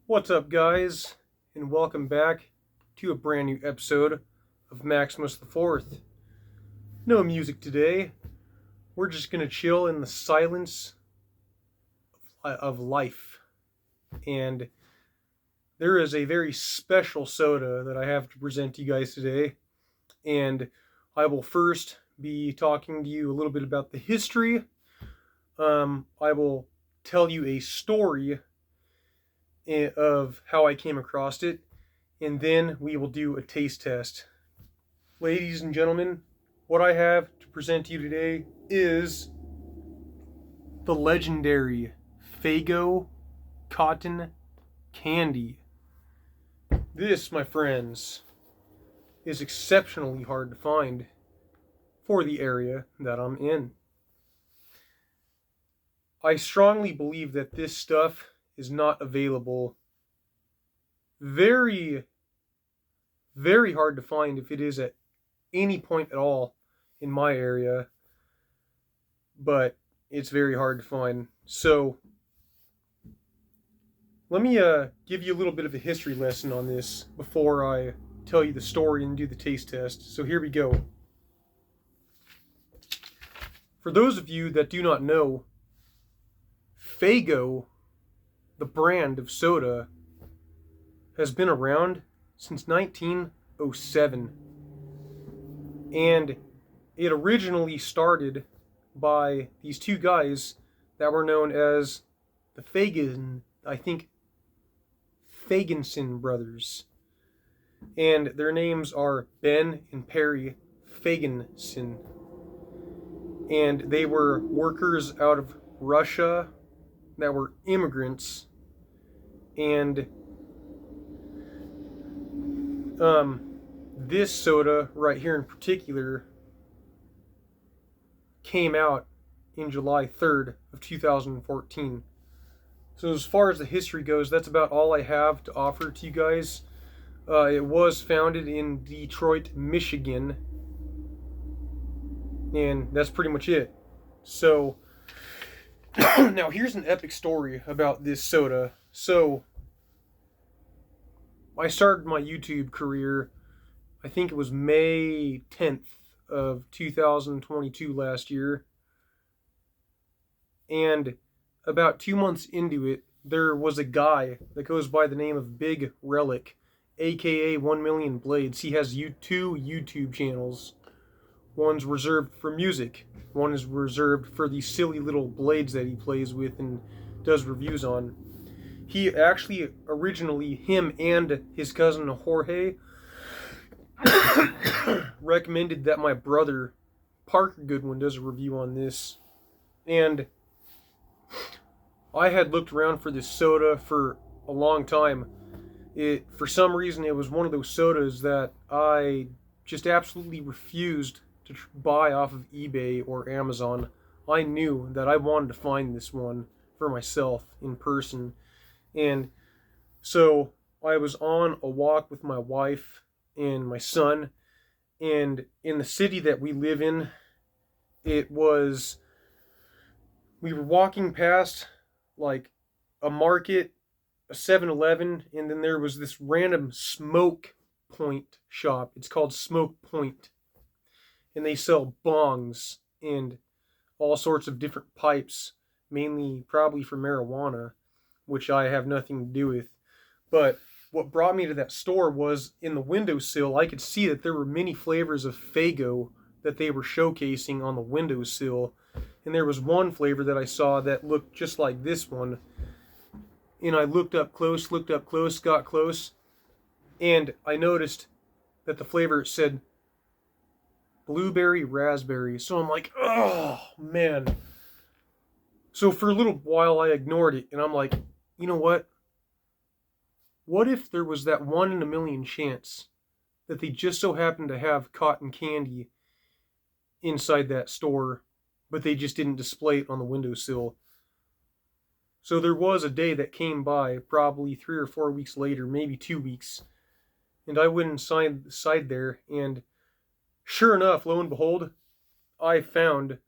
What's up, guys, and welcome back to a brand new episode of Maximus the Fourth. No music today. We're just gonna chill in the silence of life. And there is a very special soda that I have to present to you guys today. And I will first be talking to you a little bit about the history. I will tell you a story of how I came across it, and then we will do a taste test. Ladies and gentlemen, what I have to present to you today is the legendary Faygo Cotton Candy. This, my friends, is exceptionally hard to find for the area that I'm in. I strongly believe that this stuff is not available. Very, very hard to find if it is at any point at all in my area, but it's very hard to find. So let me give you a little bit of a history lesson on this before I tell you the story and do the taste test. So here we go. For those of you that do not know, Faygo, the brand of soda, has been around since 1907. And it originally started by these two guys that were known as the Faygenson brothers. And their names are Ben and Perry Faygenson. And they were workers out of Russia that were immigrants. And this soda right here in particular came out in July 3rd of 2014. So as far as the history goes, that's about all I have to offer to you guys. It was founded in Detroit, Michigan, and that's pretty much it. So now here's an epic story about this soda. So I started my YouTube career, I think it was May 10th of 2022 last year. And about 2 months into it, there was a guy that goes by the name of Big Relic, aka 1 Million Blades. He has two YouTube channels. One's reserved for music. One is reserved for the silly little blades that he plays with and does reviews on. He actually originally, him and his cousin Jorge, recommended that my brother Parker Goodwin does a review on this. And I had looked around for this soda for a long time. For some reason, it was one of those sodas that I just absolutely refused to buy off of eBay or Amazon. I knew that I wanted to find this one for myself in person. And so I was on a walk with my wife and my son, and in the city that we live in, we were walking past like a market, a 7-Eleven, and then there was this random smoke point shop. It's called Smoke Point, and they sell bongs and all sorts of different pipes, mainly probably for marijuana, which I have nothing to do with. But what brought me to that store was in the windowsill, I could see that there were many flavors of Faygo that they were showcasing on the windowsill. And there was one flavor that I saw that looked just like this one. And I looked up close, got close, and I noticed that the flavor said blueberry raspberry. So I'm like, oh man. So for a little while I ignored it, and I'm like, you know what? What if there was that 1 in a million chance that they just so happened to have cotton candy inside that store, but they just didn't display it on the windowsill? So there was a day that came by, probably 3 or 4 weeks later, maybe 2 weeks, and I went inside there, and sure enough, lo and behold, I found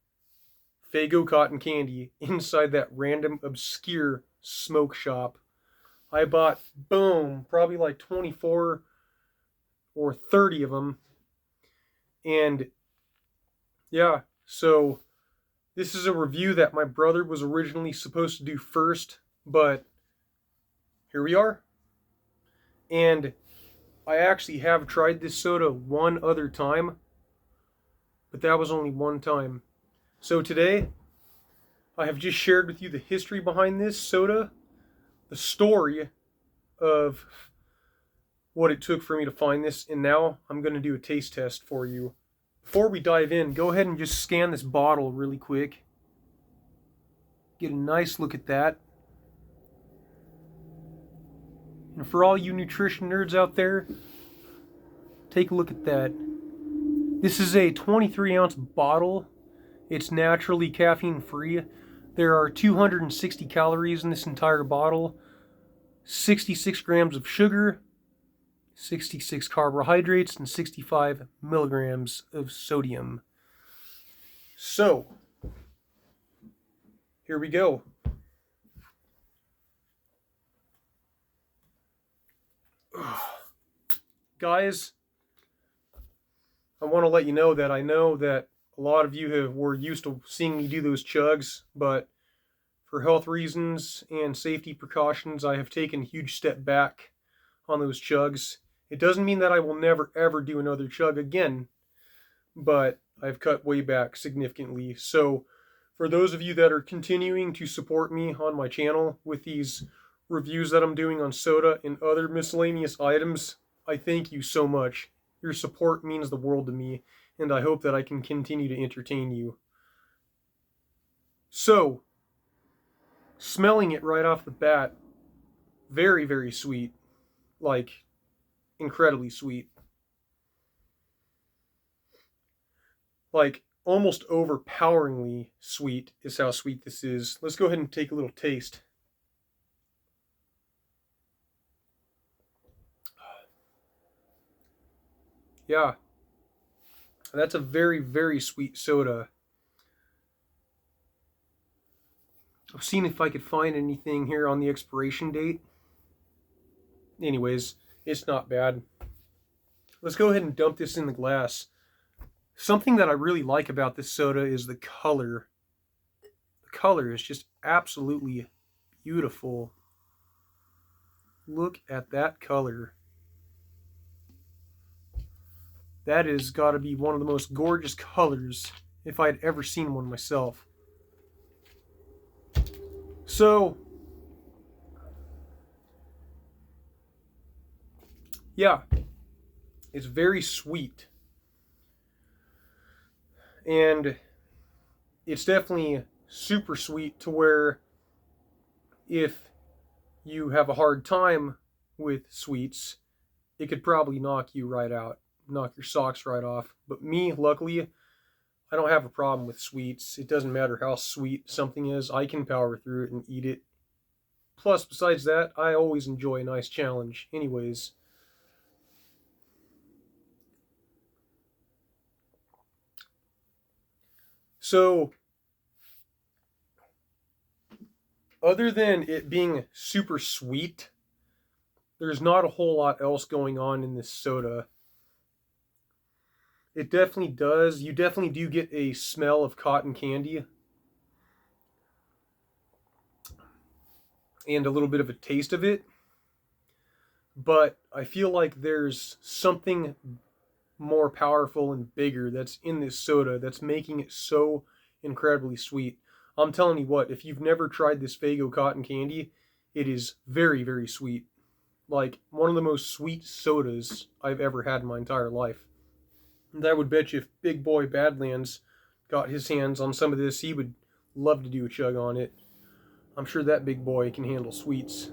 Faygo Cotton Candy inside that random obscure smoke shop. I bought, boom, probably like 24 or 30 of them. And yeah, so this is a review that my brother was originally supposed to do first, but here we are. And I actually have tried this soda one other time, but that was only one time. So today, I have just shared with you the history behind this soda, the story of what it took for me to find this, and now I'm going to do a taste test for you. Before we dive in, go ahead and just scan this bottle really quick. Get a nice look at that. And for all you nutrition nerds out there, take a look at that. This is a 23-ounce bottle. It's naturally caffeine free. There are 260 calories in this entire bottle, 66 grams of sugar, 66 carbohydrates, and 65 milligrams of sodium. So, here we go. Guys, I want to let you know that I know that a lot of you were used to seeing me do those chugs, but for health reasons and safety precautions, I have taken a huge step back on those chugs. It doesn't mean that I will never ever do another chug again, but I've cut way back significantly. So for those of you that are continuing to support me on my channel with these reviews that I'm doing on soda and other miscellaneous items, I thank you so much. Your support means the world to me, and I hope that I can continue to entertain you. So, smelling it right off the bat, very, very sweet. Like, incredibly sweet. Like, almost overpoweringly sweet is how sweet this is. Let's go ahead and take a little taste. Yeah, that's a very, very sweet soda. I've seen if I could find anything here on the expiration date. Anyways, it's not bad. Let's go ahead and dump this in the glass. Something that I really like about this soda is the color. The color is just absolutely beautiful. Look at that color. That has got to be one of the most gorgeous colors if I'd ever seen one myself. So, yeah, it's very sweet. And it's definitely super sweet to where if you have a hard time with sweets, it could probably knock you right out. Knock your socks right off. But me, luckily, I don't have a problem with sweets. It doesn't matter how sweet something is. I can power through it and eat it. Plus, besides that, I always enjoy a nice challenge. Anyways. So, other than it being super sweet, there's not a whole lot else going on in this soda. It definitely does. You definitely do get a smell of cotton candy. And a little bit of a taste of it. But I feel like there's something more powerful and bigger that's in this soda that's making it so incredibly sweet. I'm telling you what, if you've never tried this Faygo Cotton Candy, it is very, very sweet. Like, one of the most sweet sodas I've ever had in my entire life. And I would bet you if Big Boy Badlands got his hands on some of this, he would love to do a chug on it. I'm sure that big boy can handle sweets.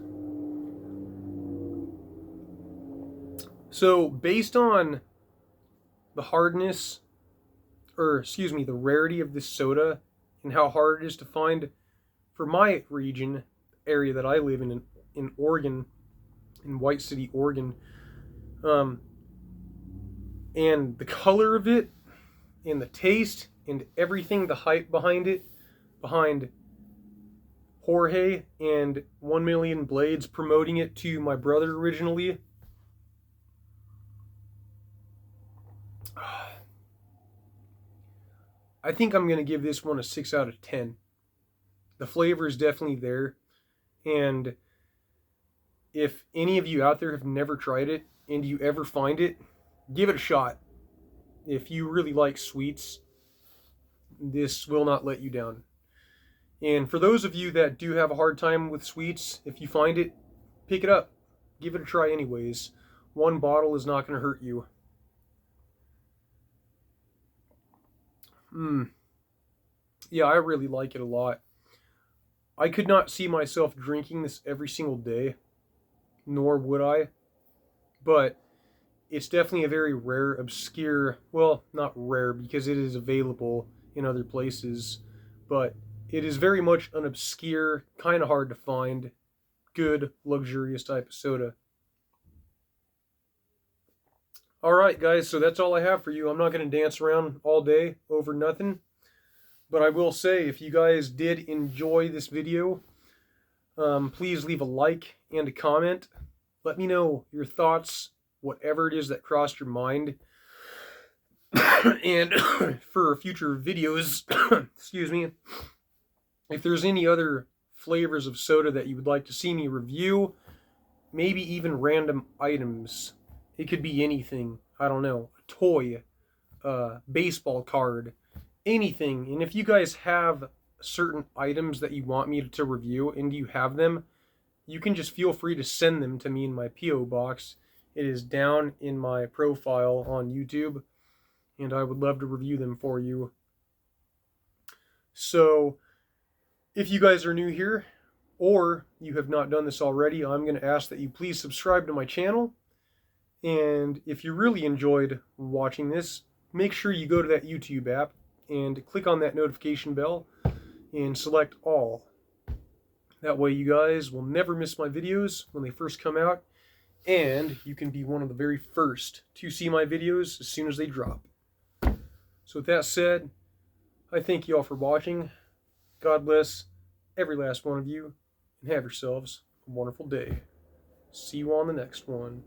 So, based on the hardness, the rarity of this soda and how hard it is to find for my region, area that I live in Oregon, in White City, Oregon, and the color of it, and the taste, and everything, the hype behind it, behind Jorge and 1 Million Blades promoting it to my brother originally. I think I'm going to give this one a 6 out of 10. The flavor is definitely there. And if any of you out there have never tried it and you ever find it, give it a shot. If you really like sweets, this will not let you down. And for those of you that do have a hard time with sweets, if you find it, pick it up. Give it a try anyways. One bottle is not going to hurt you. Yeah, I really like it a lot. I could not see myself drinking this every single day, nor would I. But it's definitely a very rare, obscure, well, not rare because it is available in other places, but it is very much an obscure, kind of hard to find, good, luxurious type of soda. Alright guys, so that's all I have for you. I'm not going to dance around all day over nothing. But I will say, if you guys did enjoy this video, please leave a like and a comment. Let me know your thoughts, whatever it is that crossed your mind. And for future videos, excuse me, if there's any other flavors of soda that you would like to see me review, maybe even random items. It could be anything. I don't know. A toy, a baseball card, anything. And if you guys have certain items that you want me to review and you have them, you can just feel free to send them to me in my P.O. box. It is down in my profile on YouTube, and I would love to review them for you. So, if you guys are new here, or you have not done this already, I'm going to ask that you please subscribe to my channel. And if you really enjoyed watching this, make sure you go to that YouTube app and click on that notification bell and select all. That way you guys will never miss my videos when they first come out, and you can be one of the very first to see my videos as soon as they drop. So with that said, I thank you all for watching. God bless every last one of you, and have yourselves a wonderful day. See you on the next one.